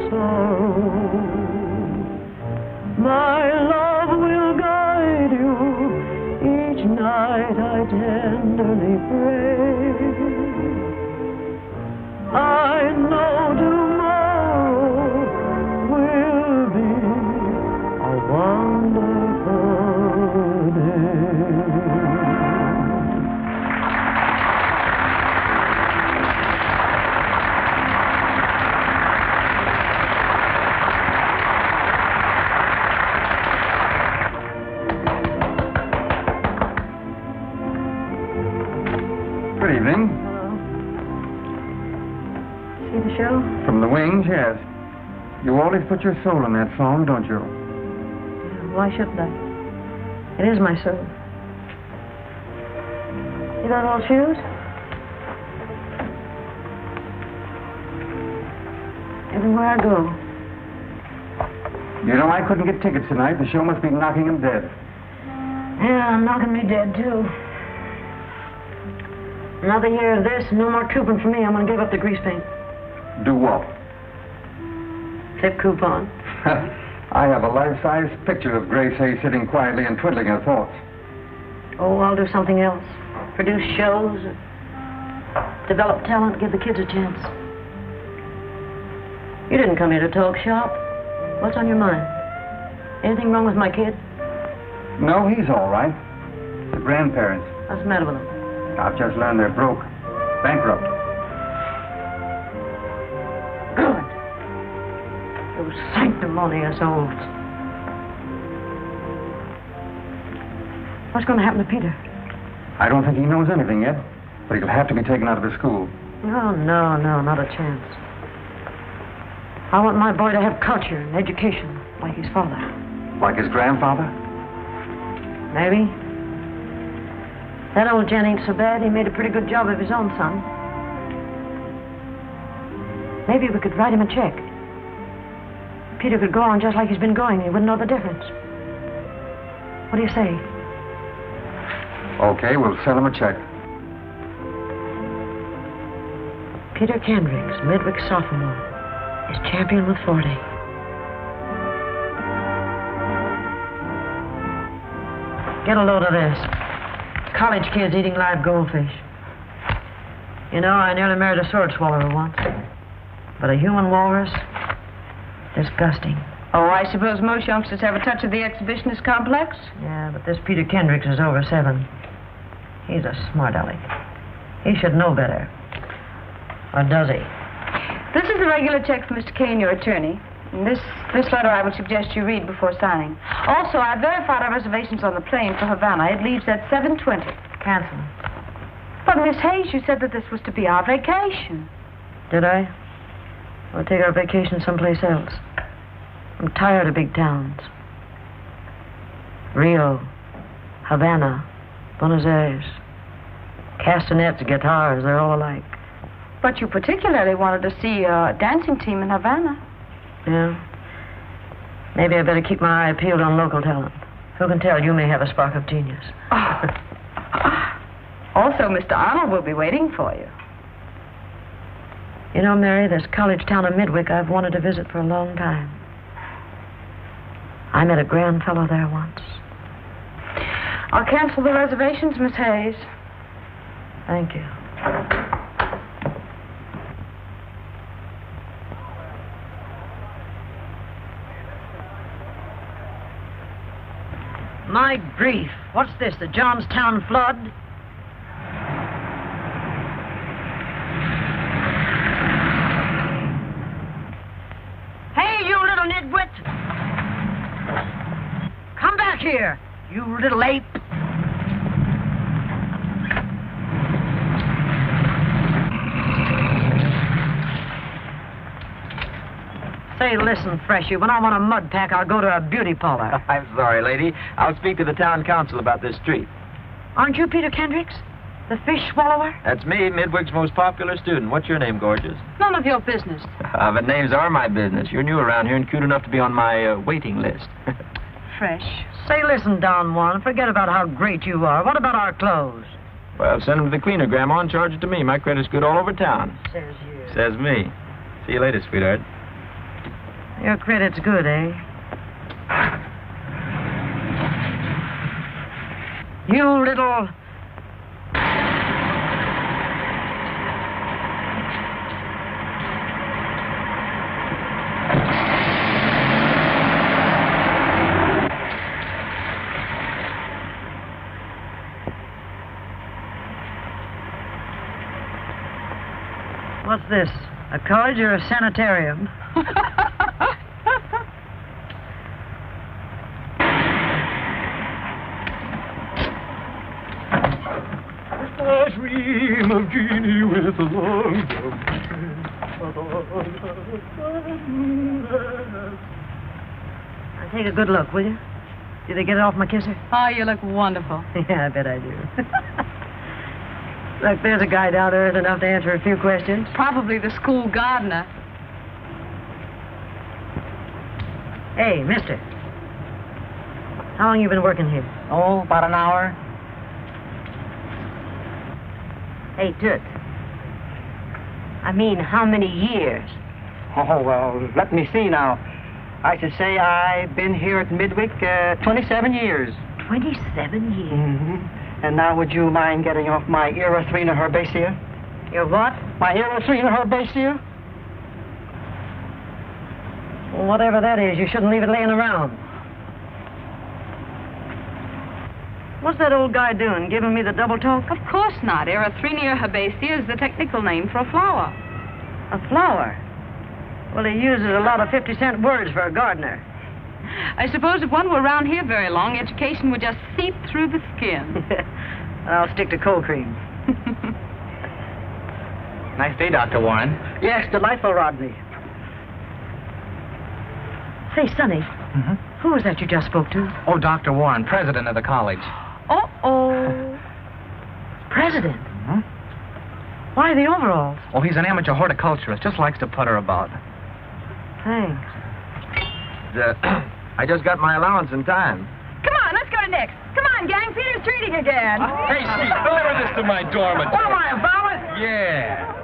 sorrow. My love will guide you each night I tenderly pray. I know tomorrow will be a wonderful day. Good evening. See the show? From the wings, yes. You always put your soul in that song, don't you? Why shouldn't I? It is my soul. You got old shoes? Everywhere I go. You know, I couldn't get tickets tonight. The show must be knocking him dead. Yeah, knocking me dead, too. Another year of this, no more trooping for me. I'm going to give up the grease paint. Do what? Tip coupon. I have a life-size picture of Grace Hay sitting quietly and twiddling her thoughts. Oh, I'll do something else. Produce shows, develop talent, give the kids a chance. You didn't come here to talk shop. What's on your mind? Anything wrong with my kid? No, he's all right. The grandparents. What's the matter with him? I've just learned they're broke. Bankrupt. Good. Those sanctimonious souls. What's going to happen to Peter? I don't think he knows anything yet, but he'll have to be taken out of the school. No, not a chance. I want my boy to have culture and education, like his father. Like his grandfather? Maybe. That old gent ain't so bad. He made a pretty good job of his own son. Maybe we could write him a check. Peter could go on just like he's been going. He wouldn't know the difference. What do you say? Okay, we'll send him a check. Peter Kendricks, Midwick sophomore, is champion with 40. Get a load of this. College kids eating live goldfish. You know, I nearly married a sword swallower once. But a human walrus? Disgusting. Oh, I suppose most youngsters have a touch of the exhibitionist complex? Yeah, but this Peter Kendricks is over 7. He's a smart aleck. He should know better. Or does he? This is the regular check for Mr. Kane, your attorney. And this letter I would suggest you read before signing. Also, I've verified our reservations on the plane for Havana. It leaves at 7:20. Cancel. But, Miss Hayes, you said that this was to be our vacation. Did I? We'll take our vacation someplace else. I'm tired of big towns. Rio, Havana, Buenos Aires. Castanets, guitars, they're all alike. But you particularly wanted to see a dancing team in Havana. Yeah. Maybe I better keep my eye peeled on local talent. Who can tell, you may have a spark of genius. Oh. Also, Mr. Arnold will be waiting for you. You know, Mary, this college town of Midwick I've wanted to visit for a long time. I met a grand fellow there once. I'll cancel the reservations, Miss Hayes. Thank you. My grief. What's this, the Johnstown flood? Hey, you little nitwit! Come back here, you little ape! Say, listen, Freshy, when I want a mud pack, I'll go to a beauty parlor. I'm sorry, lady. I'll speak to the town council about this street. Aren't you Peter Kendricks? The fish swallower? That's me, Midwick's most popular student. What's your name, gorgeous? None of your business. But names are my business. You're new around here and cute enough to be on my waiting list. Fresh. Say, listen, Don Juan, forget about how great you are. What about our clothes? Well, send them to the cleaner, Grandma, and charge it to me. My credit's good all over town. Says you. Says me. See you later, sweetheart. Your credit's good, eh? You little... What's this? A college or a sanitarium? A dream of Jeannie with a long Take a good look, will you? Did they get it off my kisser? Oh, you look wonderful. Yeah, I bet I do. Look, there's a guy down there that's enough to answer a few questions. Probably the school gardener. Hey, mister. How long you been working here? Oh, about an hour. Hey, Toots. I mean, how many years? Oh, well, let me see now. I should say I've been here at Midwick 27 years. 27 years? Mm-hmm. And now would you mind getting off my erythrina herbacea? Your what? My erythrina herbacea? Well, whatever that is, you shouldn't leave it laying around. What's that old guy doing, giving me the double talk? Of course not. Erythrina herbacea is the technical name for a flower. A flower? Well, he uses a lot of 50-cent words for a gardener. I suppose if one were around here very long, education would just seep through the skin. I'll stick to cold cream. Nice day, Dr. Warren. Yes, delightful, Rodney. Say, Sonny, Mm-hmm. who was that you just spoke to? Oh, Dr. Warren, president of the college. Uh-oh. President? Mm-hmm. Why the overalls? Oh, he's an amateur horticulturist. Just likes to putter about. Thanks. I just got my allowance in time. Come on, let's go to Nick's. Come on, gang. Peter's treating again. Hey, Steve, deliver this to my dormitory. What am I, a valet? Yeah.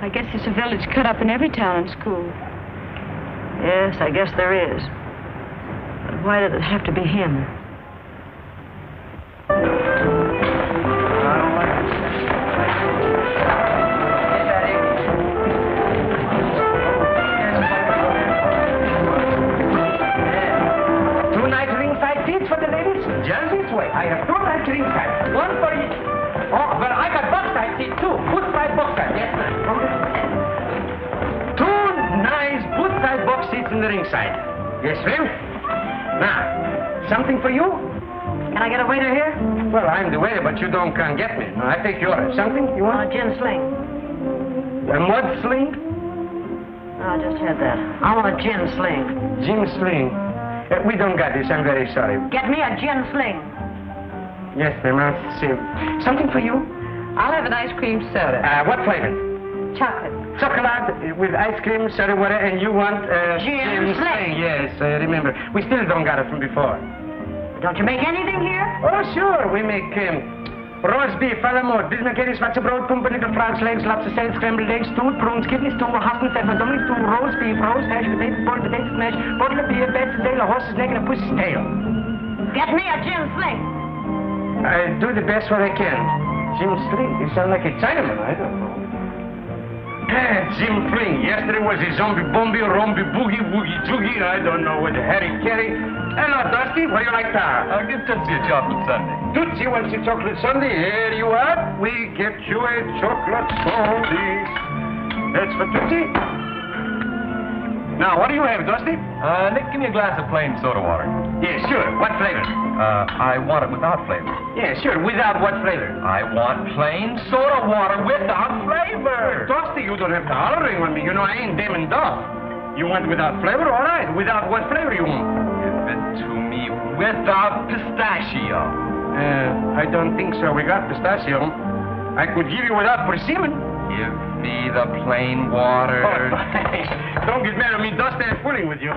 I guess there's a village cut up in every town and school. Yes, I guess there is. But why did it have to be him? Just this way. I have 2 nice ringside. 1 for each. Oh, but I got box-side seats, too. Good-side box-side. Yes, ma'am. 2 nice good-side box seats in the ringside. Yes, ma'am. Now, something for you? Can I get a waiter here? Well, I'm the waiter, but you don't come get me. No, I take your order. Something you I want? want a gin sling. A mud sling? No, I just had that. I want a gin sling. Gin sling. We don't got this. I'm very sorry. Get me a gin sling. Yes, ma'am. I'll see. Something for you? I'll have an ice cream soda. What flavor? Chocolate. Chocolate with ice cream, soda water, and you want Gin sling. Yes, I remember. We still don't got it from before. Don't you make anything here? Oh, sure. We make roast beef, falamour, bisnakeris, lots of broad, pumpernickel, frogs, legs, lots of salt, scrambled eggs, stewed prunes, kidney stew, hot and pepper, dumplings stew, roast beef, roast hash, potatoes, boiled potatoes, smash, bottle of beer, bed's tail, a horse's neck, and a pussy's tail. Get me a gin sling. I do the best what I can. Jim Sling. You sound like a Chinaman. I don't know. Jim Fling. Yesterday was a zombie bomby, romby, boogie, woogie, joogie. I don't know what the Harry Carey. Hello, Dusty. What do you like now? I'll give Tootsie a chocolate sundae. Tootsie wants a chocolate sundae. Here you are. We get you a chocolate sundae. That's for Tootsie. Now, what do you have, Dusty? Nick, give me a glass of plain soda water. Yeah, sure. What flavor? I want it without flavor. Yeah, sure. Without what flavor? I want plain soda water without flavor. Dusty, you don't have to hollering on me. You know I ain't dim and dull. You want without flavor? All right. Without what flavor you want? Give it to me without pistachio. I don't think so. We got pistachio. I could give you without persimmon. Give me the plain water. Oh, don't get mad at me, Dusty. I'm fooling with you.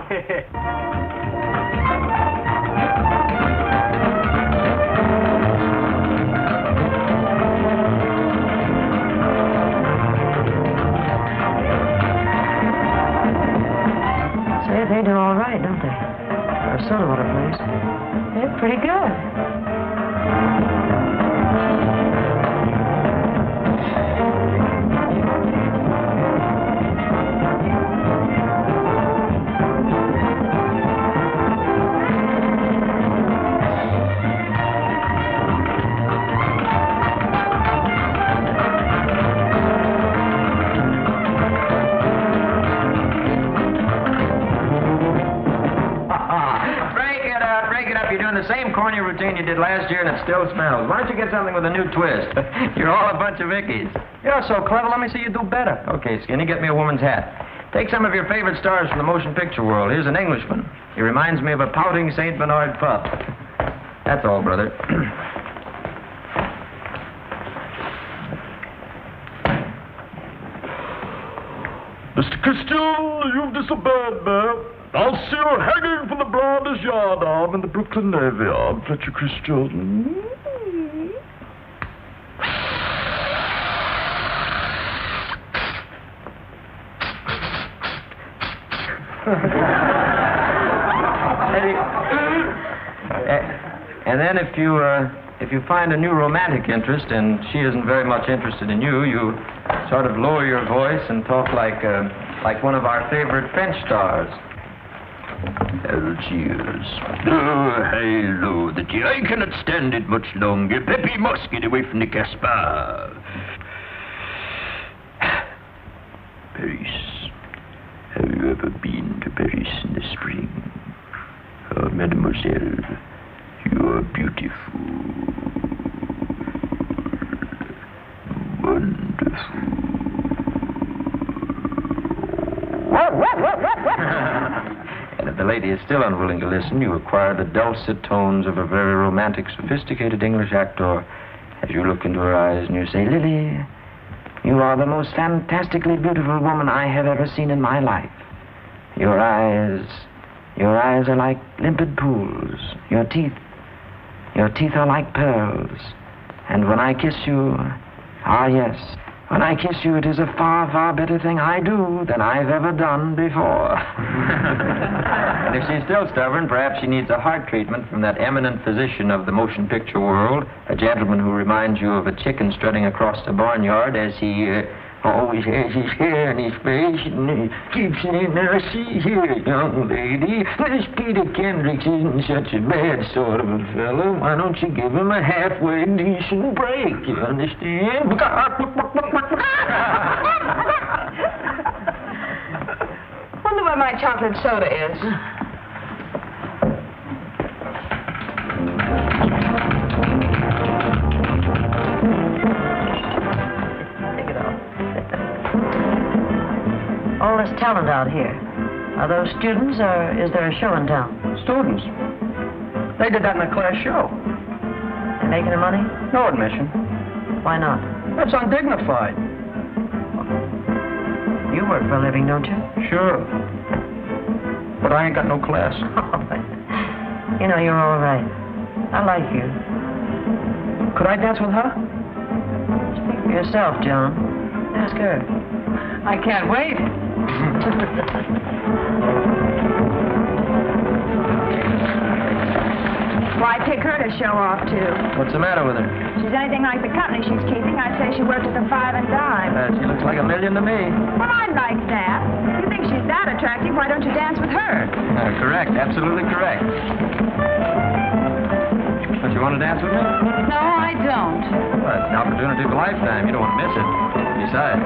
routine you did last year, and it still smells. Why don't you get something with a new twist? You're all a bunch of Ickies. You're so clever. Let me see you do better. Okay, Skinny, get me a woman's hat. Take some of your favorite stars from the motion picture world. Here's an Englishman. He reminds me of a pouting St. Bernard pup. That's all, brother. Mr. Christian, you've disobeyed me. I'll see you hanging from the broadest yardarm in the Brooklyn Navy Yard, Fletcher Christian. And then if you find a new romantic interest and she isn't very much interested in you, you sort of lower your voice and talk like one of our favorite French stars. Cheers. Hello, the tea. I cannot stand it much longer. Peppy must get away from the Gaspard. Paris. Have you ever been to Paris in the spring? Oh, mademoiselle, you are beautiful. Wonderful. And if the lady is still unwilling to listen, you acquire the dulcet tones of a very romantic, sophisticated English actor as you look into her eyes and you say, Lily, you are the most fantastically beautiful woman I have ever seen in my life. Your eyes are like limpid pools. Your teeth are like pearls. And when I kiss you, ah yes, when I kiss you, it is a far, far better thing I do than I've ever done before. And if she's still stubborn, perhaps she needs a heart treatment from that eminent physician of the motion picture world, a gentleman who reminds you of a chicken strutting across the barnyard as he always has his hair in his face, and he keeps saying, now see here, young lady, this Peter Kendricks isn't such a bad sort of a fellow. Why don't you give him a halfway decent break, you understand? Wonder where my chocolate soda is. All this talent out here. Are those students, or is there a show in town? Students. They did that in a class show. They making the money? No admission. Why not? That's undignified. You work for a living, don't you? Sure. But I ain't got no class. You know, you're all right. I like you. Could I dance with her? Speak for yourself, John. Ask her. I can't wait. Why pick her to show off to? What's the matter with her? She's anything like the company she's keeping. I'd say she worked at the Five and Dime. She looks like $1 million to me. Well, I'd like that. If you think she's that attractive, why don't you dance with her? Correct, absolutely correct. Don't you want to dance with me? No, I don't. Well, it's an opportunity of a lifetime. You don't want to miss it. Besides,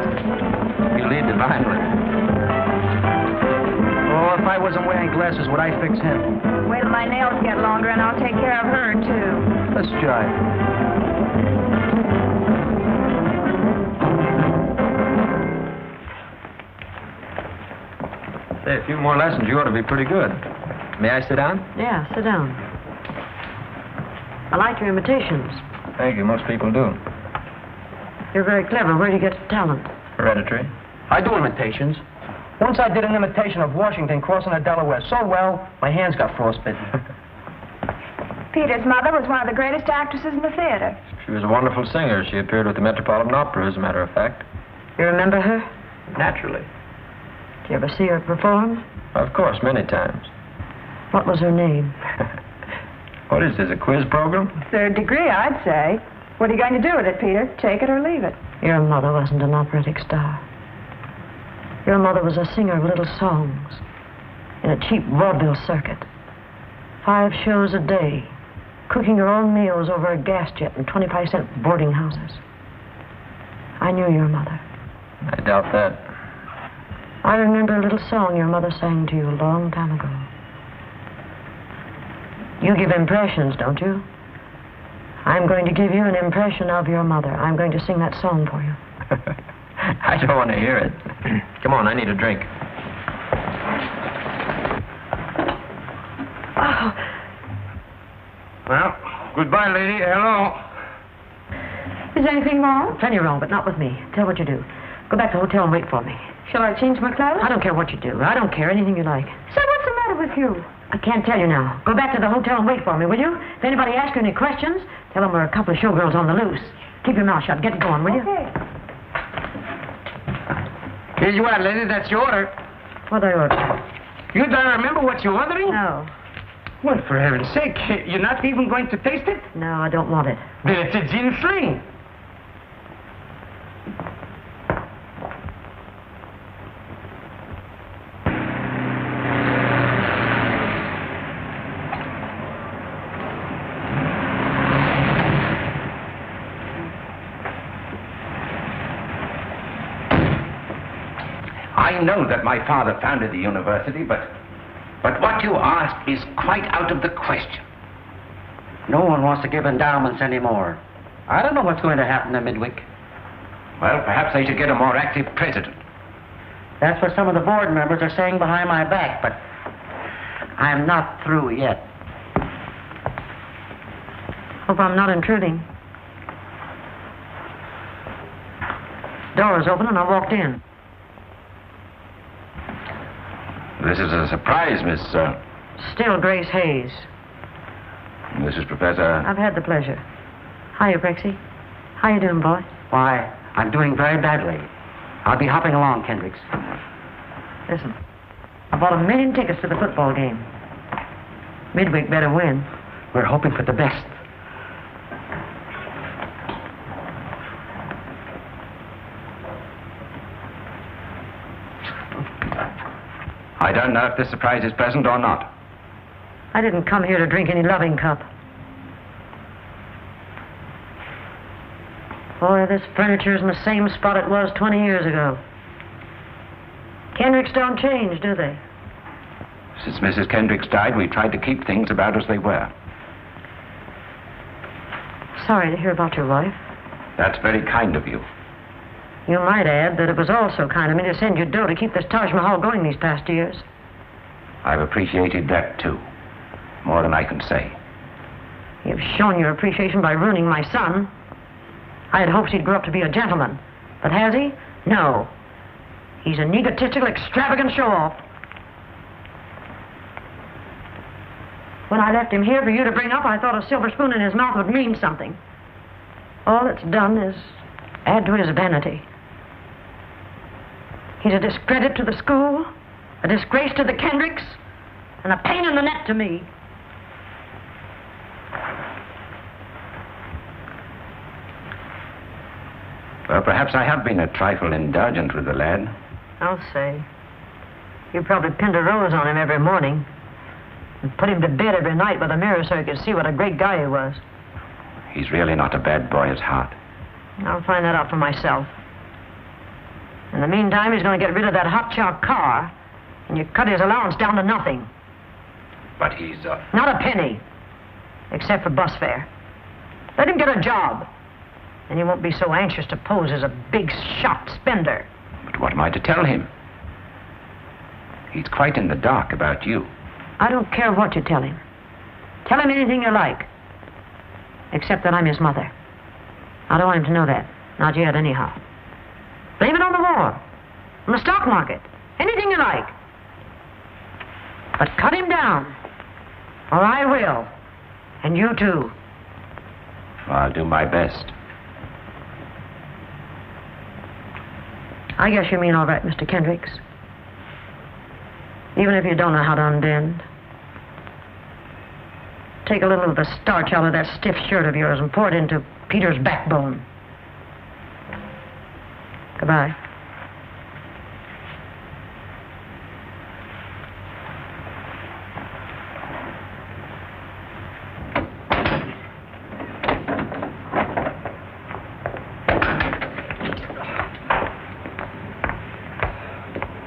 you lead divinely. Oh, if I wasn't wearing glasses, would I fix him? Wait till my nails get longer and I'll take care of her, too. Let's jive. Say, a few more lessons, you ought to be pretty good. May I sit down? Yeah, sit down. I like your imitations. Thank you. Most people do. You're very clever. Where do you get the talent? Hereditary. I do imitations. Once I did an imitation of Washington crossing the Delaware so well, my hands got frostbitten. Peter's mother was one of the greatest actresses in the theater. She was a wonderful singer. She appeared with the Metropolitan Opera, as a matter of fact. You remember her? Naturally. Did you ever see her perform? Of course, many times. What was her name? What is this, a quiz program? Third degree, I'd say. What are you going to do with it, Peter? Take it or leave it? Your mother wasn't an operatic star. Your mother was a singer of little songs in a cheap vaudeville circuit. 5 shows a day, cooking her own meals over a gas jet in 25-cent boarding houses. I knew your mother. I doubt that. I remember a little song your mother sang to you a long time ago. You give impressions, don't you? I'm going to give you an impression of your mother. I'm going to sing that song for you. I don't want to hear it. Come on, I need a drink. Oh. Well, goodbye, lady. Hello. Is anything wrong? Plenty wrong, but not with me. Tell what you do. Go back to the hotel and wait for me. Shall I change my clothes? I don't care what you do. I don't care. Anything you like. Say, what's the matter with you? I can't tell you now. Go back to the hotel and wait for me, will you? If anybody asks you any questions, tell them we're a couple of showgirls on the loose. Keep your mouth shut. Get going, will you? Okay. Here you are, lady. That's your order. What I order? You don't remember what you're ordering? No. Well, for heaven's sake, you're not even going to taste it? No, I don't want it. Then it's a gin sling. I know that my father founded the university, but what you ask is quite out of the question. No one wants to give endowments anymore. I don't know what's going to happen to Midwick. Well, perhaps they should get a more active president. That's what some of the board members are saying behind my back, but I'm not through yet. Hope I'm not intruding. Door was open and I walked in. This is a surprise, Miss... Still Grace Hayes. This is Professor... I've had the pleasure. Hiya, Brexy. How you doing, boy? Why, I'm doing very badly. I'll be hopping along, Kendricks. Listen, I bought 1 million tickets to the football game. Midwick better win. We're hoping for the best. I don't know if this surprise is pleasant or not. I didn't come here to drink any loving cup. Boy, this furniture's in the same spot it was 20 years ago. Kendricks don't change, do they? Since Mrs. Kendricks died, we tried to keep things about as they were. Sorry to hear about your wife. That's very kind of you. You might add that it was also kind of me to send you dough to keep this Taj Mahal going these past years. I've appreciated that, too. More than I can say. You've shown your appreciation by ruining my son. I had hoped he'd grow up to be a gentleman. But has he? No. He's an egotistical, extravagant show-off. When I left him here for you to bring up, I thought a silver spoon in his mouth would mean something. All it's done is add to his vanity. He's a discredit to the school, a disgrace to the Kendricks, and a pain in the neck to me. Well, perhaps I have been a trifle indulgent with the lad. I'll say. You probably pinned a rose on him every morning and put him to bed every night with a mirror so he could see what a great guy he was. He's really not a bad boy at heart. I'll find that out for myself. In the meantime, he's going to get rid of that hot chow car, and you cut his allowance down to nothing. But he's, Not a penny, except for bus fare. Let him get a job, and he won't be so anxious to pose as a big shot spender. But what am I to tell him? He's quite in the dark about you. I don't care what you tell him. Tell him anything you like, except that I'm his mother. I don't want him to know that. Not yet, anyhow. Blame it on the war, on the stock market, anything you like. But cut him down, or I will. And you too. I'll do my best. I guess you mean all right, Mr. Kendricks. Even if you don't know how to unbend. Take a little of the starch out of that stiff shirt of yours and pour it into Peter's backbone. Goodbye.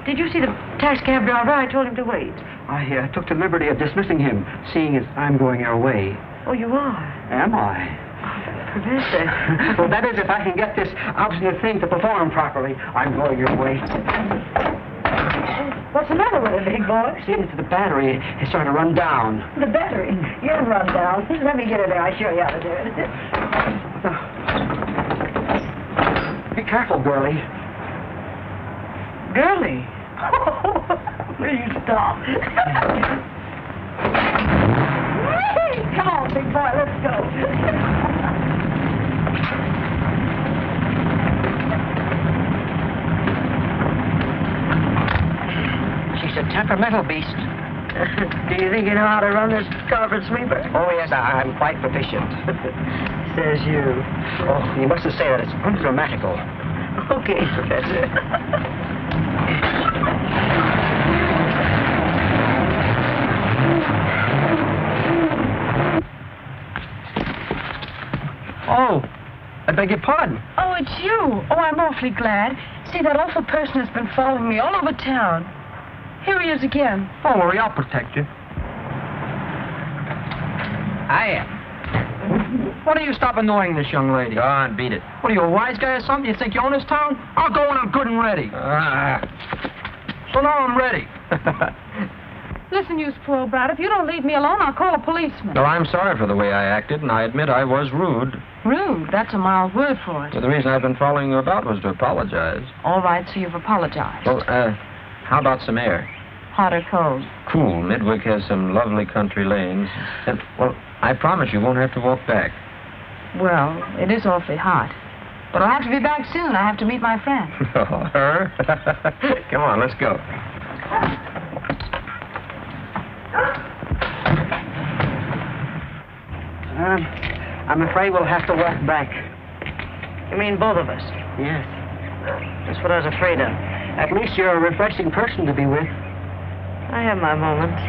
Did you see the taxi cab driver? I told him to wait. I took the liberty of dismissing him, seeing as I'm going your way. Oh, you are? Am I? Professor. Well, that is if I can get this obstinate thing to perform properly. I'm going your way. What's the matter with it, big boy? Seems that the battery is starting to run down. The battery. You'll run down. Let me get it there. I'll show you how to do it. Be careful, girlie. Girlie? Will you stop? Come on, big boy. Let's go. She's a temperamental beast. Do you think you know how to run this carpet sweeper? Oh, yes, I'm quite proficient. Says you. Oh, you mustn't say that. It's ungrammatical. Okay, Professor. Oh, I beg your pardon. Oh, it's you. Oh, I'm awfully glad. See, that awful person has been following me all over town. Here he is again. Don't worry, I'll protect you. Hiya. Why don't you stop annoying this young lady? Go on, beat it. What are you, a wise guy or something? You think you own this town? I'll go when I'm good and ready. So now I'm ready. Listen, you spoiled brat, if you don't leave me alone, I'll call a policeman. Well, I'm sorry for the way I acted, and I admit I was rude. Rude? That's a mild word for it. But the reason I've been following you about was to apologize. All right, so you've apologized. Well, how about some air? Hot or cold? Cool. Midwick has some lovely country lanes. And, well, I promise you won't have to walk back. Well, it is awfully hot. But I'll have to be back soon. I have to meet my friend. Oh, her? Come on, let's go. I'm afraid we'll have to walk back. You mean both of us? Yes. That's what I was afraid of. At least you're a refreshing person to be with. I have my moments.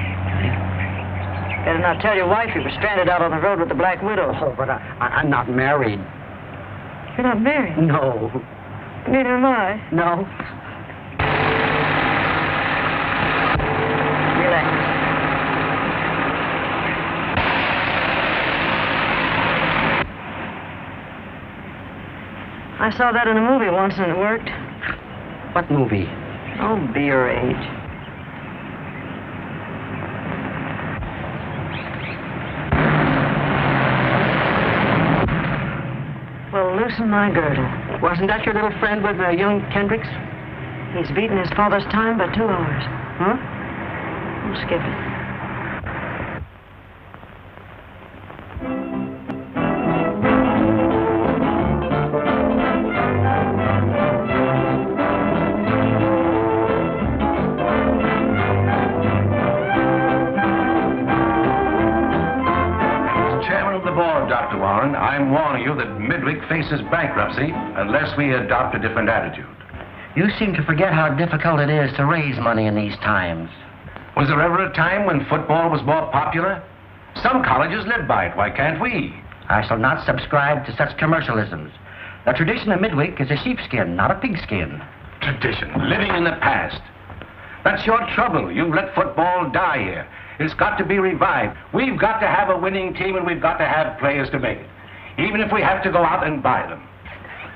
Better not tell your wife you were stranded out on the road with the Black Widow. Oh, but I'm not married. You're not married? No. Neither am I. No. Relax. I saw that in a movie once and it worked. What movie? Oh, be your age. Well, loosen my girdle. Wasn't that your little friend with young Kendricks? He's beaten his father's time by 2 hours. Huh? Don't skip it. Dr. Warren, I'm warning you that Midwick faces bankruptcy unless we adopt a different attitude. You seem to forget how difficult it is to raise money in these times. Was there ever a time when football was more popular? Some colleges live by it. Why can't we? I shall not subscribe to such commercialisms. The tradition of Midwick is a sheepskin, not a pigskin. Tradition, living in the past. That's your trouble. You've let football die here. It's got to be revived. We've got to have a winning team, and we've got to have players to make it, even if we have to go out and buy them.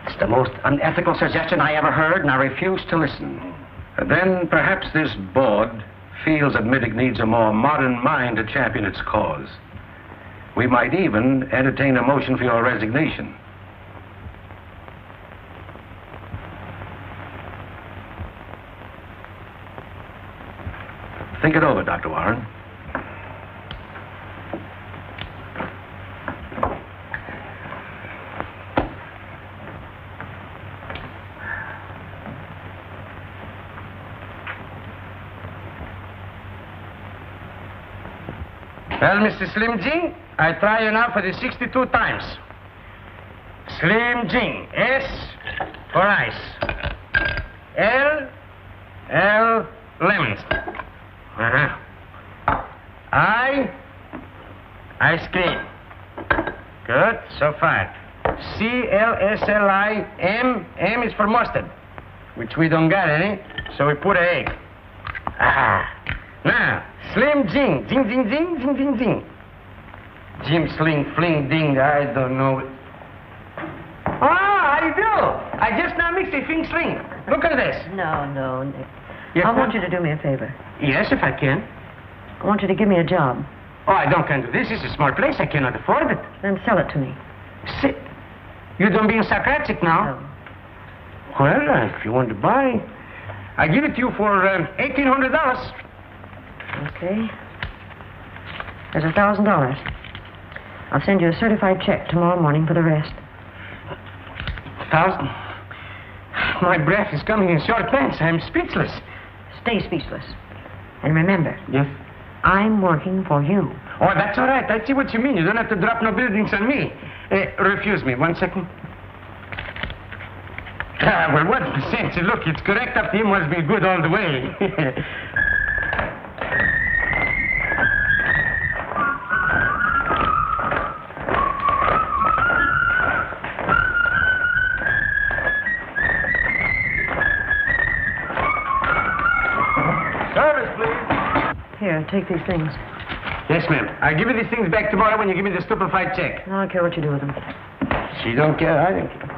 It's the most unethical suggestion I ever heard, and I refuse to listen. Then perhaps this board feels that Midwick needs a more modern mind to champion its cause. We might even entertain a motion for your resignation. Think it over, Dr. Warren. Well, Mr. Slim Jing, I try you now for the 62 times. Slim Jing. S for ice. L lemons. Ice cream. Good, so far. CLSLI, M is for mustard, which we don't got any, so we put an egg. Now, Slim Jing, jing, jing, jing, jing, jing, jing. Jim Sling, Fling, Ding, I don't know. Ah, how do you do? I just now mixed a Fling Sling. Look at this. No, Nick. Yes, I ma'am? want you to do me a favor. Yes, if I can. I want you to give me a job. Oh, I don't can do this. It's a small place. I cannot afford it. Then sell it to me. Sit. You don't being sarcastic now? No. Well, if you want to buy, I give it to you for $1,800. Okay. There's $1,000. I'll send you a certified check tomorrow morning for the rest. 1,000? My breath is coming in short pants. I'm speechless. Stay speechless. And remember, Yes? I'm working for you. Oh, that's all right. I see what you mean. You don't have to drop no buildings on me. Refuse me. 1 second. Ah, well, what's the sense? Look, it's correct up to him must be good all the way. Service, please. Here, take these things. Yes, ma'am. I'll give you these things back tomorrow when you give me the stupefied check. I don't care what you do with them. She don't care. I don't care.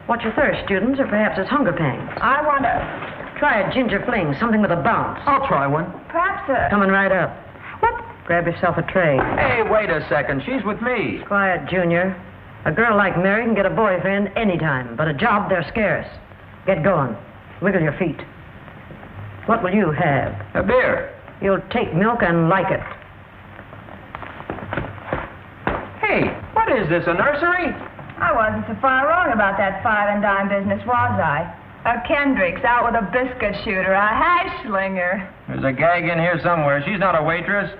What's your thirst, students, or perhaps it's hunger pangs? I want to... Try a ginger fling, something with a bounce. I'll try one. Perhaps a... Coming right up. What? Grab yourself a tray. Hey, wait a second. She's with me. Quiet, Junior. A girl like Mary can get a boyfriend anytime, but a job, they're scarce. Get going. Wiggle your feet. What will you have? A beer. You'll take milk and like it. Hey, what is this, a nursery? I wasn't so far wrong about that 5 and dime business, was I? A Kendrick's out with a biscuit shooter, a hash slinger. There's a gag in here somewhere. She's not a waitress.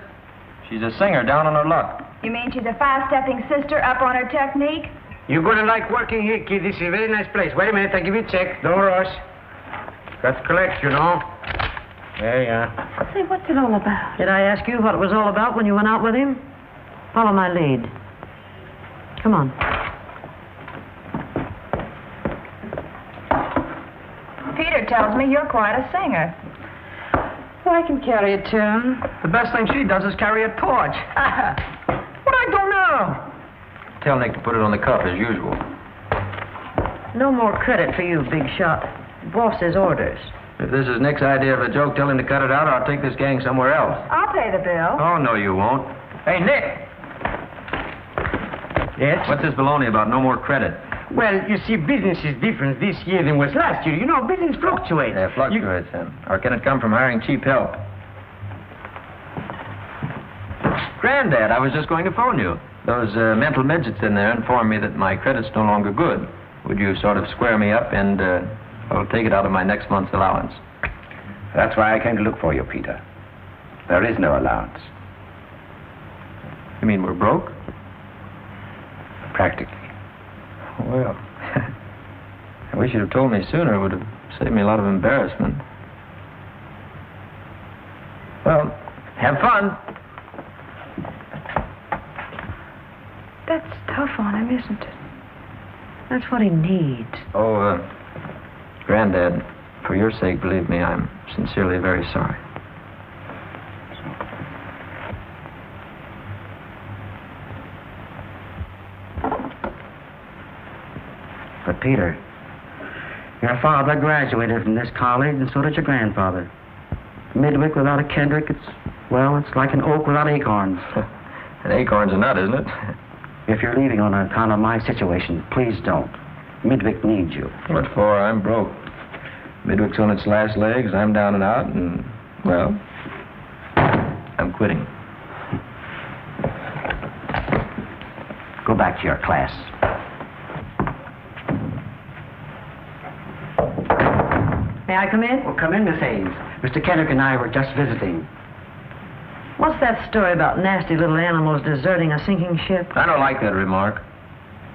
She's a singer down on her luck. You mean she's a fast-stepping sister up on her technique? You're going to like working here, kid. This is a very nice place. Wait a minute. I'll give you a check. Don't rush. Got to collect, you know. There you are. Say, what's it all about? Did I ask you what it was all about when you went out with him? Follow my lead. Come on. Peter tells me you're quite a singer. Well, I can carry a tune. The best thing she does is carry a torch. What I don't know. Tell Nick to put it on the cuff as usual. No more credit for you, big shot. Boss's orders. If this is Nick's idea of a joke, tell him to cut it out or I'll take this gang somewhere else. I'll pay the bill. Oh, no, you won't. Hey, Nick! Yes? What's this baloney about no more credit? Well, you see, business is different this year than was last year. You know, business fluctuates. Yeah, fluctuates, then. Or can it come from hiring cheap help? Granddad, I was just going to phone you. Those mental midgets in there informed me that my credit's no longer good. Would you sort of square me up and I'll take it out of my next month's allowance? That's why I came to look for you, Peter. There is no allowance. You mean we're broke? Practically. Well, I wish you'd have told me sooner. It would have saved me a lot of embarrassment. Well, have fun. That's tough on him, isn't it? That's what he needs. Oh, Granddad, for your sake, believe me, I'm sincerely very sorry. But, Peter, your father graduated from this college, and so did your grandfather. Midwick without a Kendrick, it's like an oak without acorns. An acorn's a nut, isn't it? If you're leaving on account of my situation, please don't. Midwick needs you. What for? I'm broke. Midwick's on its last legs, I'm down and out, and, well, I'm quitting. Go back to your class. May I come in? Well, come in, Miss Hayes. Mr. Kendrick and I were just visiting. What's that story about nasty little animals deserting a sinking ship? I don't like that remark.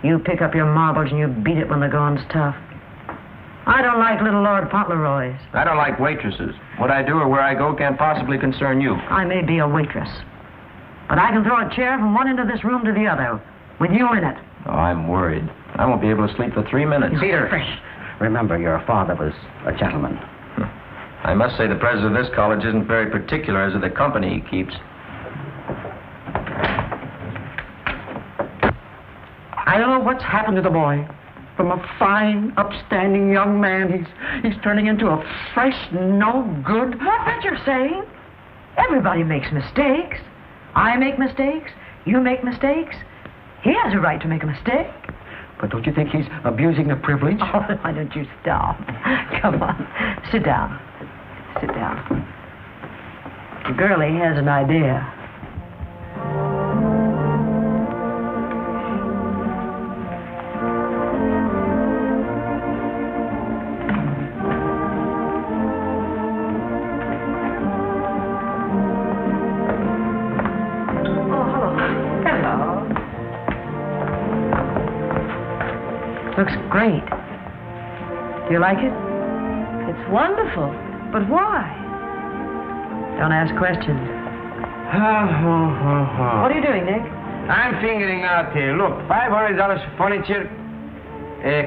You pick up your marbles and you beat it when the going's tough. I don't like little Lord Fauntleroys. I don't like waitresses. What I do or where I go can't possibly concern you. I may be a waitress, but I can throw a chair from one end of this room to the other, with you in it. Oh, I'm worried. I won't be able to sleep for 3 minutes. Peter, remember, your father was a gentleman. I must say the president of this college isn't very particular as to the company he keeps. don't know what's happened to the boy. From a fine, upstanding young man, he's turning into a fresh, no-good... What's that you're saying? Everybody makes mistakes. I make mistakes. You make mistakes. He has a right to make a mistake. But don't you think he's abusing the privilege? Oh, why don't you stop? Come on. Sit down. Sit down. Girlie has an idea. Looks great. Do you like it? It's wonderful. But why? Don't ask questions. What are you doing, Nick? I'm figuring out here. Look, $500 for furniture.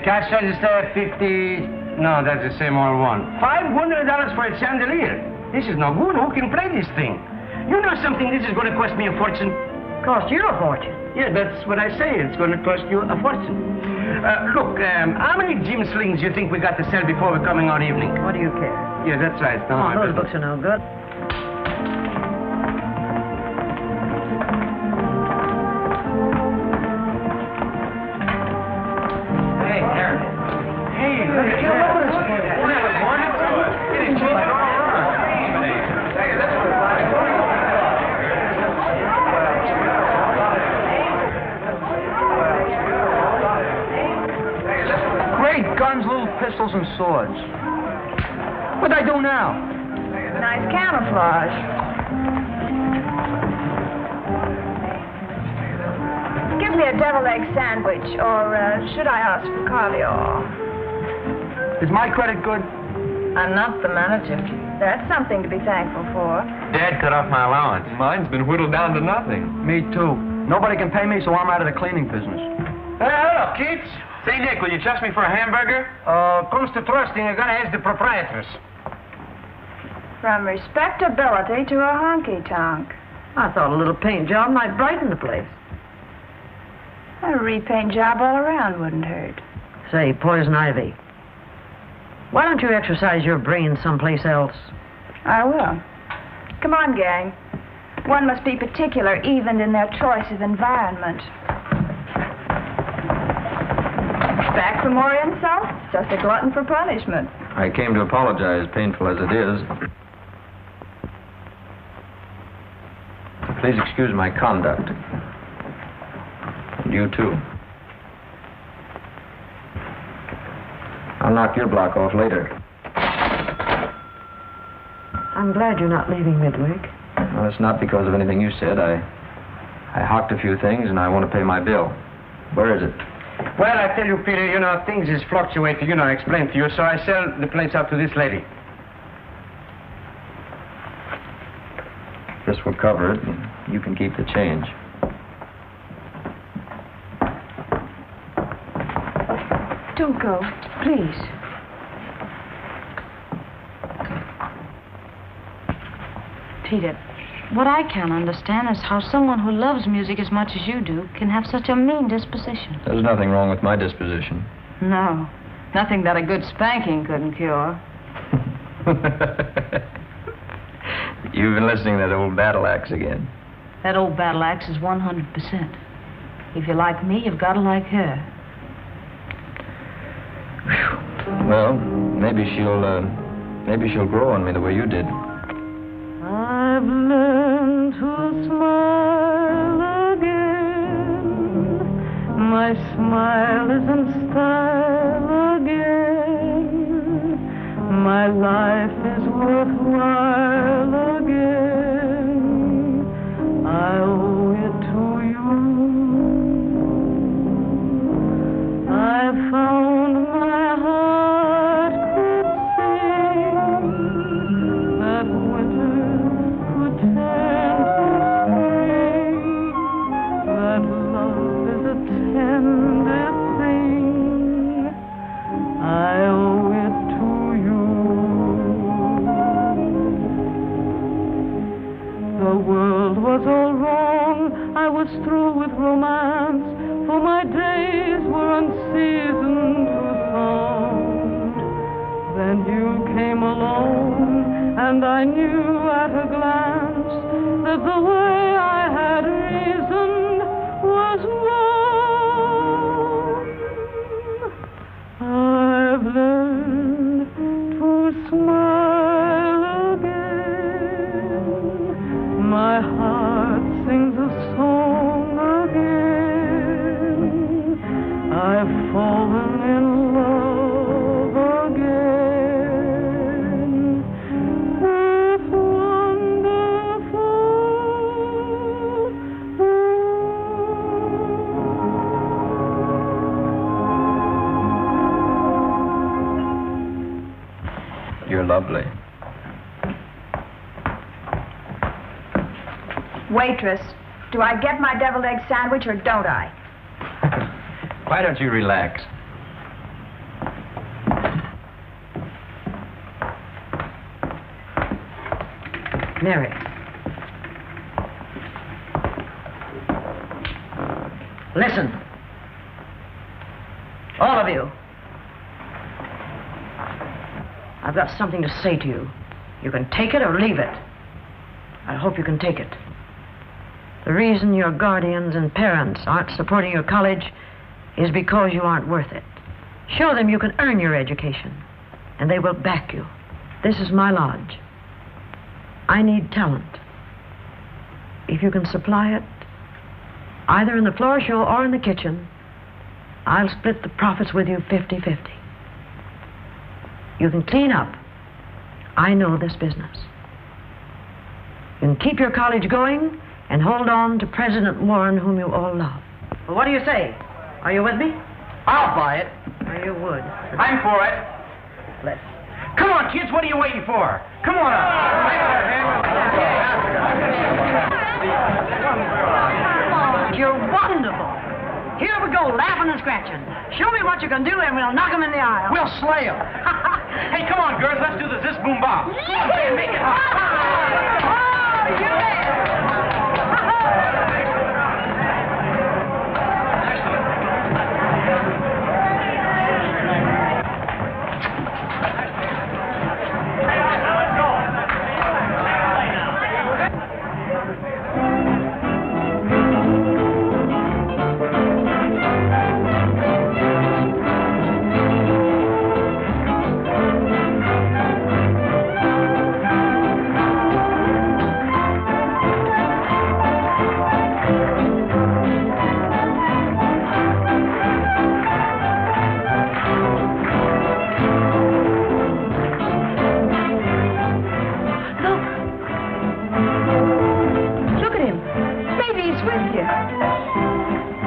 Cash register, 50... No, that's the same old one. $500 for a chandelier. This is no good. Who can play this thing? You know something, this is going to cost me a fortune. Cost you a fortune. Yeah, that's what I say. It's going to cost you a fortune. Look, how many gym slings do you think we got to sell before we're coming out evening? What do you care? Yeah, that's right. It's not my Those business. books are no good. Hey, Aaron. Hey, look at Guns, little pistols, and swords. What'd I do now? Nice camouflage. Give me a deviled egg sandwich, or should I ask for caviar? Is my credit good? I'm not the manager. That's something to be thankful for. Dad cut off my allowance. Mine's been whittled down to nothing. Me too. Nobody can pay me, so I'm out of the cleaning business. Hey, hello, kids. Say, Nick, will you trust me for a hamburger? Comes to trusting, I gotta ask the proprietress. From respectability to a honky-tonk. I thought a little paint job might brighten the place. A repaint job all around wouldn't hurt. Say, Poison Ivy, why don't you exercise your brain someplace else? I will. Come on, gang. One must be particular even in their choice of environment. Back for more insults? Just a glutton for punishment. I came to apologize, painful as it is. Please excuse my conduct. And you, too. I'll knock your block off later. I'm glad you're not leaving Midwick. Well, it's not because of anything you said. I hawked a few things, and I want to pay my bill. Where is it? Well, I tell you, Peter, you know, things is fluctuating, you know, I explained to you, so I sell the place out to this lady. This will cover it, and you can keep the change. Don't go, please. Peter, what I can't understand is how someone who loves music as much as you do can have such a mean disposition. There's nothing wrong with my disposition. No, nothing that a good spanking couldn't cure. You've been listening to that old battle axe again. That old battle axe is 100%. If you like me, you've got to like her. Well, maybe she'll grow on me the way you did. I've learned to smile again. My smile is in style again. My life is worthwhile again. I owe it to you. I found my heart could sing. That winter could turn to spring. That love is a tender thing. I owe it to you. The world was all wrong. I was through with romance. For my days fallen in love again with wonderful love. You're lovely. Waitress, do I get my deviled egg sandwich or don't I? Why don't you relax? Mary. Listen. All of you. I've got something to say to you. You can take it or leave it. I hope you can take it. The reason your guardians and parents aren't supporting your college is because you aren't worth it. Show them you can earn your education, and they will back you. This is my lodge. I need talent. If you can supply it, either in the floor show or in the kitchen, I'll split the profits with you 50-50. You can clean up. I know this business. You can keep your college going and hold on to President Warren, whom you all love. Well, what do you say? Are you with me? I'll buy it. Or you would. I'm for it. Let's. Come on, kids, what are you waiting for? Come on up. You're wonderful. Here we go, laughing and scratching. Show me what you can do, and we'll knock them in the aisle. We'll slay them. Hey, come on, girls, let's do the Zis Boom Bah. Make it hot. Oh, you there.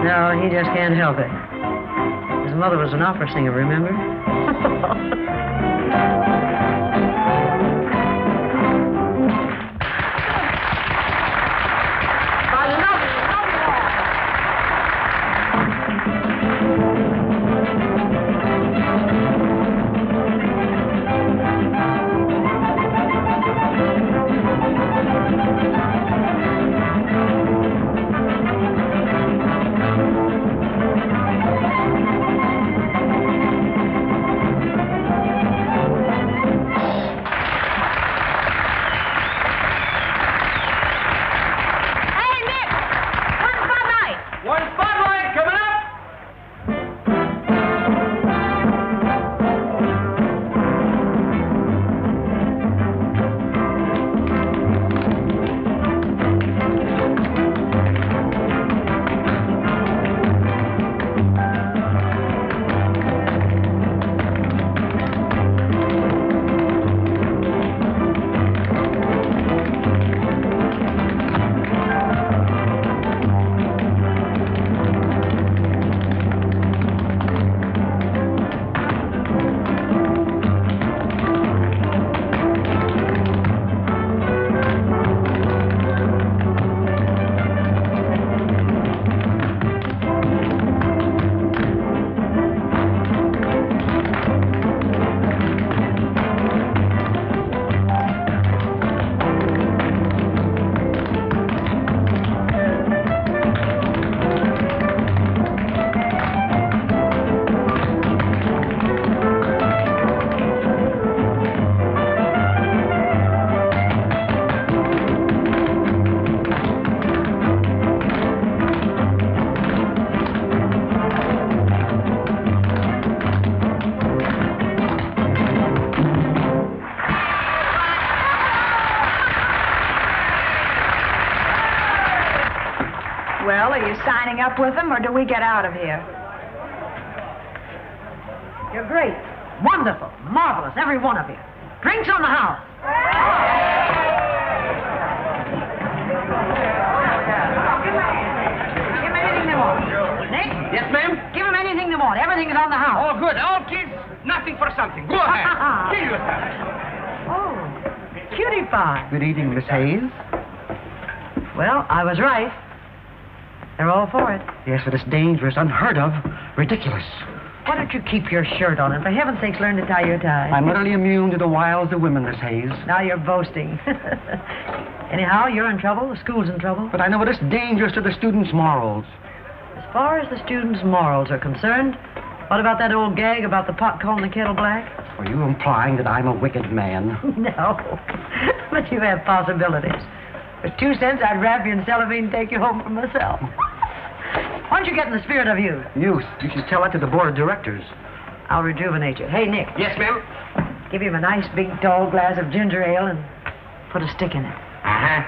No, he just can't help it. His mother was an opera singer, remember? Well, are you signing up with them, or do we get out of here? You're great. Wonderful. Marvelous, every one of you. Drinks on the house. Give them anything they want. Nick? Yes, ma'am? Give them anything they want. Everything is on the house. Oh, good. All kids, nothing for something. Go ahead. Kill yourself. Oh, cutie pie. Good evening, Miss Hayes. Well, I was right. They're all for it. Yes, but it's dangerous, unheard of, ridiculous. Why don't you keep your shirt on and for heaven's sakes learn to tie your tie? I'm utterly immune to the wiles of women, Miss Hayes. Now you're boasting. Anyhow, you're in trouble. The school's in trouble. But I know it's dangerous to the students' morals. As far as the students' morals are concerned, what about that old gag about the pot calling the kettle black? Are you implying that I'm a wicked man? No, but you have possibilities. For 2 cents, I'd wrap you in cellophane and take you home for myself. Why don't you get in the spirit of youth? Youth? You should tell that to the board of directors. I'll rejuvenate you. Hey, Nick. Yes, ma'am? Give him a nice big tall glass of ginger ale and put a stick in it. Uh-huh.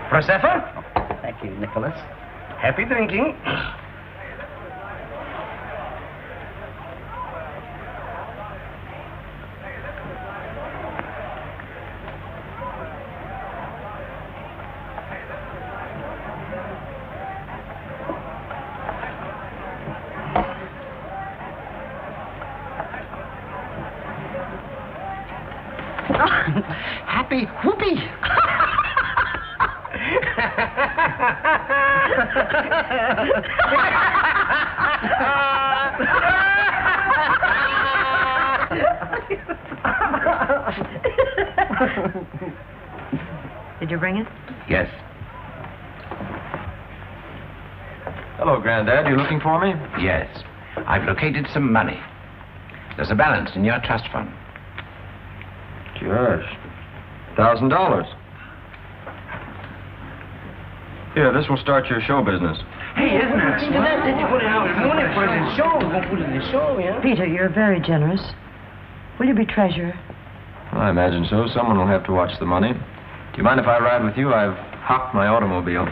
Prosecco? Thank you, Nicholas. Happy drinking. Happy whoopee! Did you bring it? Yes. Hello, Granddad. You looking for me? Yes. I've located some money. There's a balance in your trust fund. Gosh. $1,000. Here, this will start your show business. Hey, isn't it? Did you put it out this morning for the show? We're going to put it in the show, yeah? Peter, you're very generous. Will you be treasurer? Well, I imagine so. Someone will have to watch the money. Do you mind if I ride with you? I've hocked my automobile.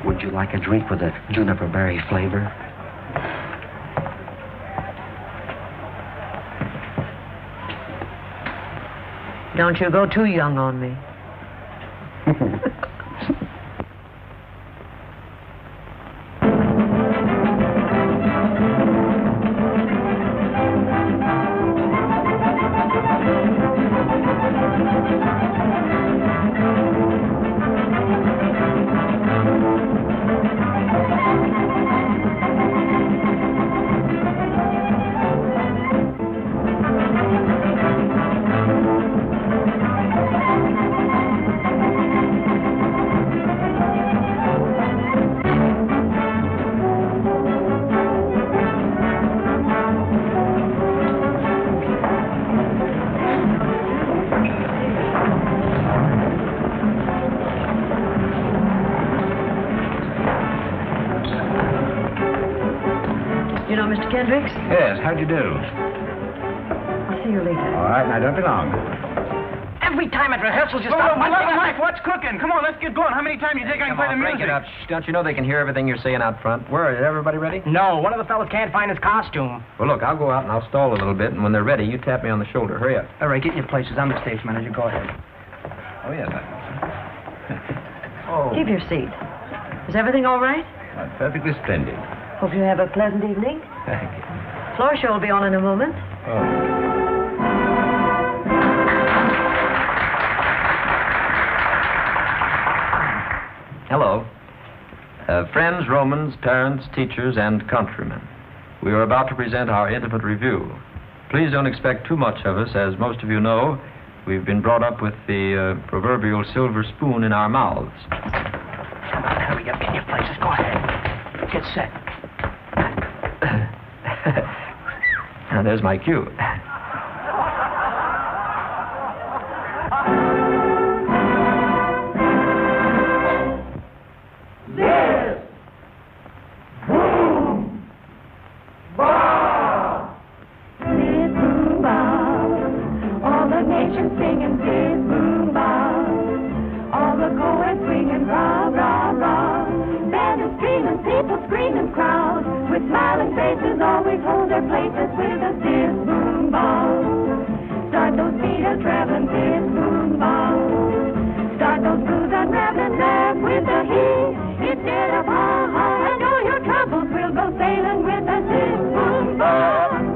Would you like a drink with a juniper berry flavor? Don't you go too young on me. Mr. Kendricks? Yes, how'd you do? I'll see you later. All right, now don't be long. Every time at rehearsals, you stop. Mike, what's cooking? Come on, let's get going. How many times do you think I can play the music? Break it up. Shh, don't you know they can hear everything you're saying out front? Where, is everybody ready? No, one of the fellas can't find his costume. Well, look, I'll go out and I'll stall a little bit, and when they're ready, you tap me on the shoulder. Hurry up. All right, get in your places. I'm the stage manager. Go ahead. Oh, yes. Keep your seat. Is everything all right? Perfectly splendid. Hope you have a pleasant evening. Thank you. Floor show will be on in a moment. Hello. Friends, Romans, parents, teachers, and countrymen. We are about to present our intimate review. Please don't expect too much of us. As most of you know, we've been brought up with the proverbial silver spoon in our mouths. Hurry up, get in your places. Go ahead. Get set. Now, there's my cue. Zis Boom Bah! Zis Boom Bah, all the nation singing Zis Boom Bah. All the co-eds swinging rah, rah, rah. Band is streaming, people screaming, crowd with smiling faces always hold their places with a Zis Boom Bah. Start those feet a traveling Zis Boom Bah. Start those blues unraveling, laugh with the heat. Instead of ha-ha, and all your troubles will go sailing with a Zis Boom Bah.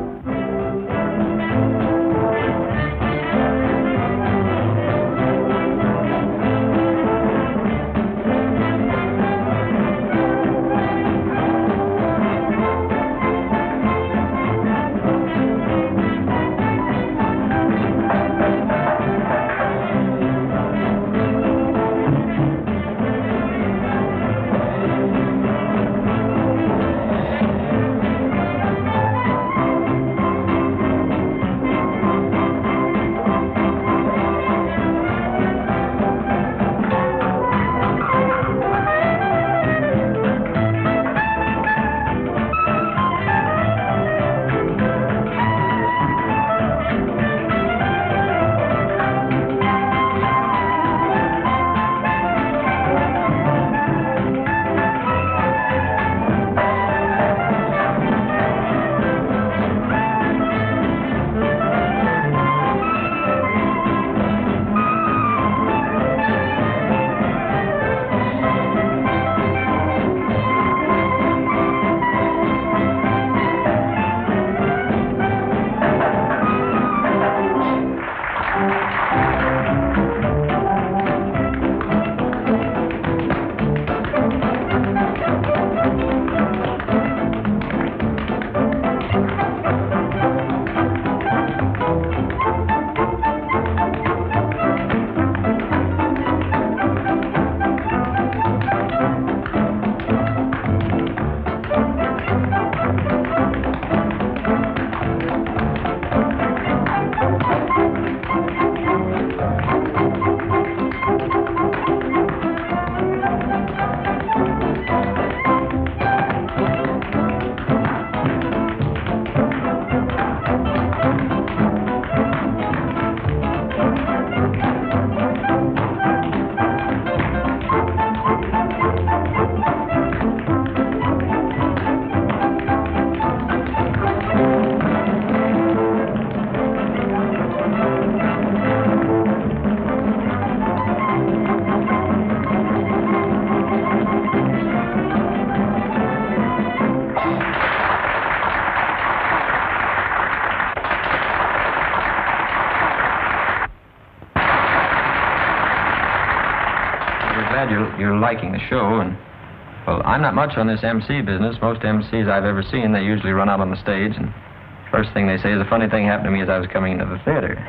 You're liking the show, and, well, I'm not much on this MC business. Most MCs I've ever seen, they usually run out on the stage, and first thing they say is, a funny thing happened to me as I was coming into the theater.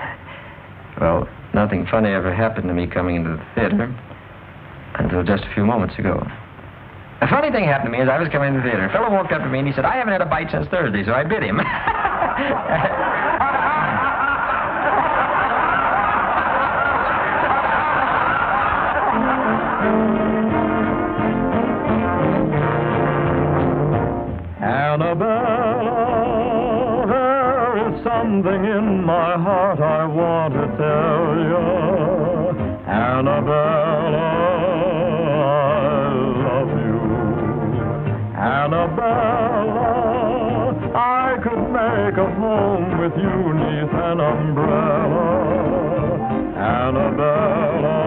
Well, nothing funny ever happened to me coming into the theater until just a few moments ago. A funny thing happened to me as I was coming into the theater. A fellow walked up to me and he said, I haven't had a bite since Thursday, so I bit him. Annabella, there is something in my heart I want to tell you. Annabella, I love you. Annabella, I could make a home with you neath an umbrella. Annabella,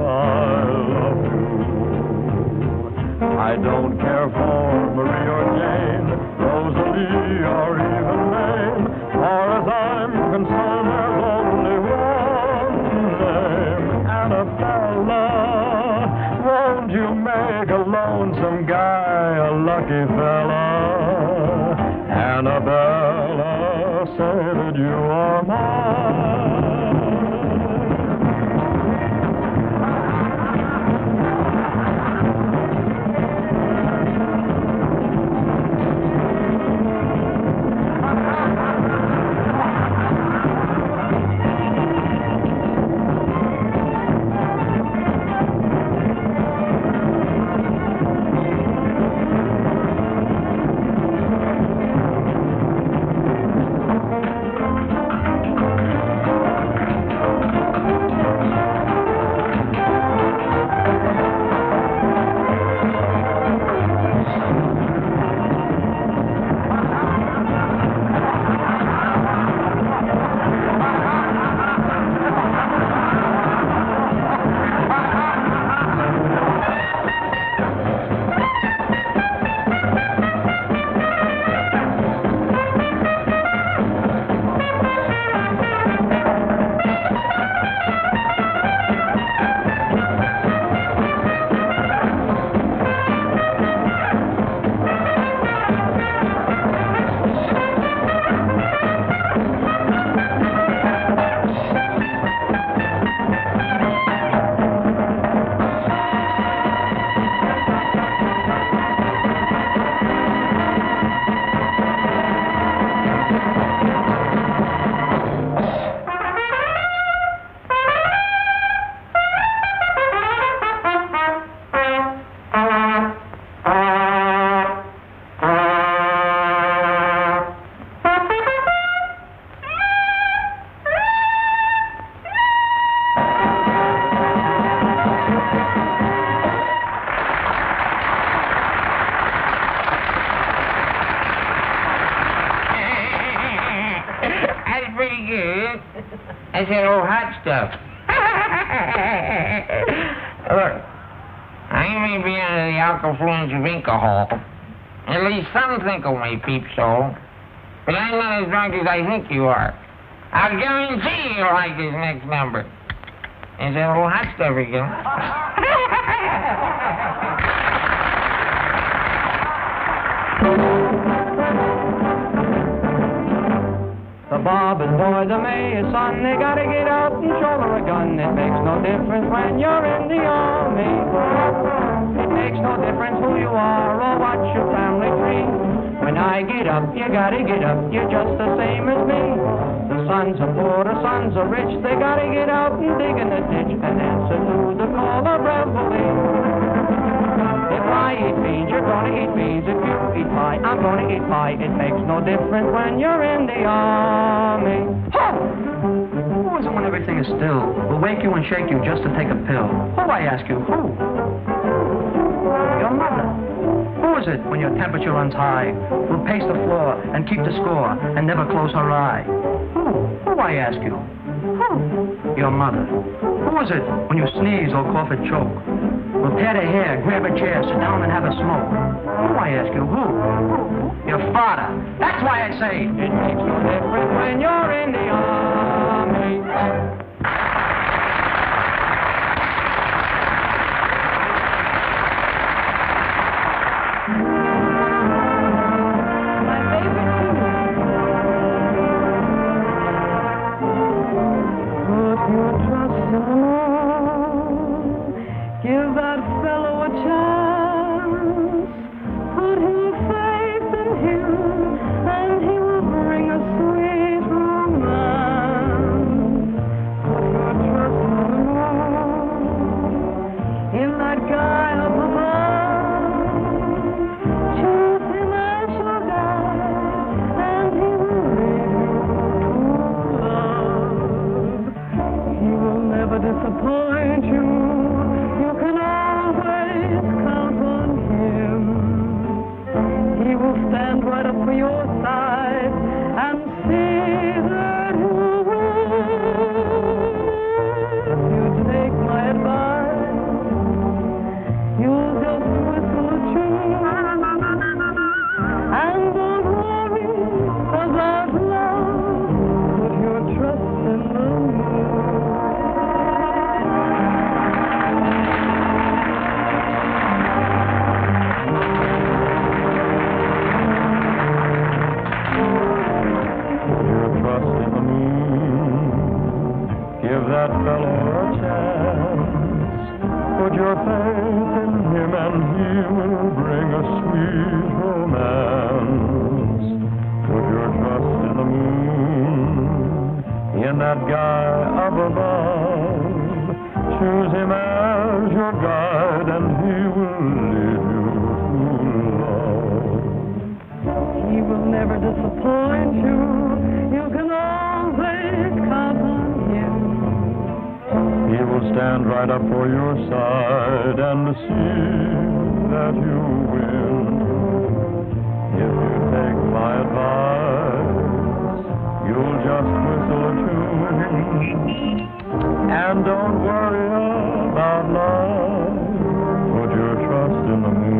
I love you. I don't care for Marie or Jane, Rosalie or even Mame. Far as I'm concerned, there's only one name, Annabella. Won't you make a lonesome guy a lucky fella? Annabella, say that you are mine. it? That's that old hot stuff. Look, I may be under the alkafluence of alcohol. At least some think of me, peep so. But I'm not as drunk as I think you are. I'll guarantee you'll like this next number. Is that old hot stuff again? The Bobbin boy, the mayor's son, they gotta get out and shoulder a gun. It makes no difference when you're in the army. It makes no difference who you are or what your family tree. When I get up, you gotta get up, you're just the same as me. The sons are poor, the sons are rich, they gotta get out and dig in the ditch and answer to the call of reveille. If I eat beans, you're gonna eat beans. If you eat pie, I'm gonna eat pie. It makes no difference when you're in the army. Who is it when everything is still? Will wake you and shake you just to take a pill. Who, I ask you, who? Your mother. Who is it when your temperature runs high? Will pace the floor and keep the score and never close her eye? Who, I ask you? Who? Your mother. Who is it when you sneeze or cough or choke? Will tear the hair, grab a chair, sit down and have a smoke. Who, I ask you, who? Your father. That's why I say it makes no difference when you're in the army. My favorite Put your trust in the Lord. Give that fellow a chance. Put your faith in him, and he will bring a sweet romance. Put your trust in the Lord, in that guy up above. Choose him as your guide, and he will lead you to love. He will never disappoint you. You can always count on him. He will stand right up for your side and see that you win. If you take my advice, you'll just whistle a tune and don't worry about love. Put your trust in the moon. Give that fellow a chance. Put your faith in him and he will bring a sweet romance. Put your trust in the moon, in that guy up above. Choose him as your guide and he will lead you to love. He will never disappoint you. You can always count on him. He will stand right up for your side and see that you win. If you take my advice, you'll just whistle a tune and don't worry about love. Put your trust in the moon.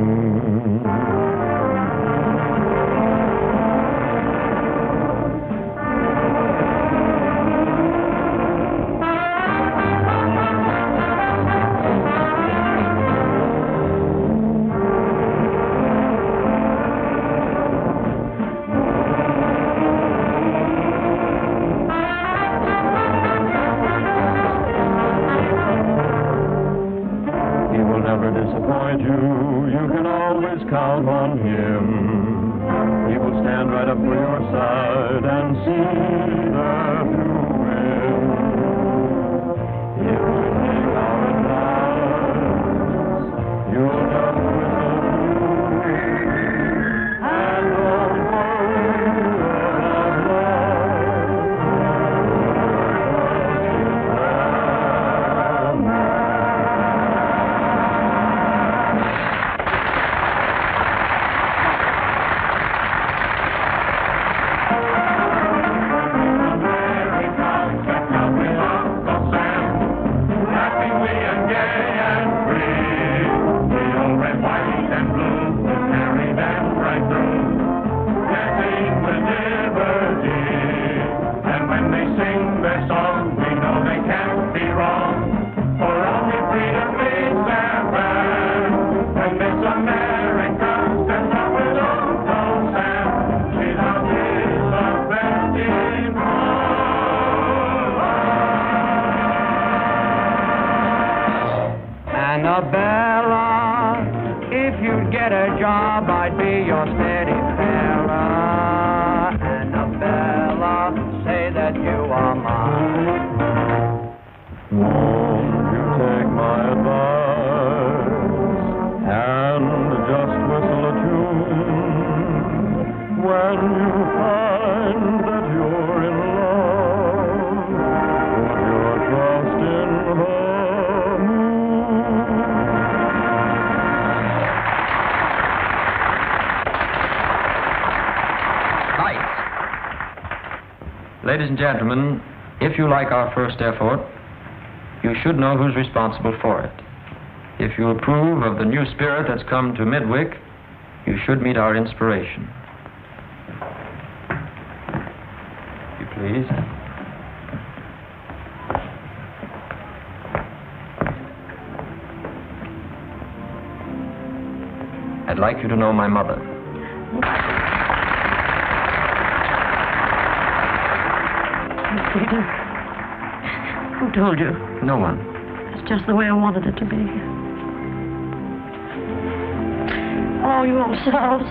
Disappoint you, you can always count on him. He will stand right up for your side and see that you win. If you take our advice, you'll just whistle and don't worry about love. Annabella, if you'd get a job, I'd be your steady fella. Annabella, say that you are mine. Won't you take my advice and just whistle a tune when you find that you're in love? Put your trust in the moon. Lights. Ladies and gentlemen, if you like our first effort, you should know who's responsible for it. If you approve of the new spirit that's come to Midwick, you should meet our inspiration. You please. I'd like you to know my mother. Peter, who told you? No one. It's just the way I wanted it to be. Oh, you old souse.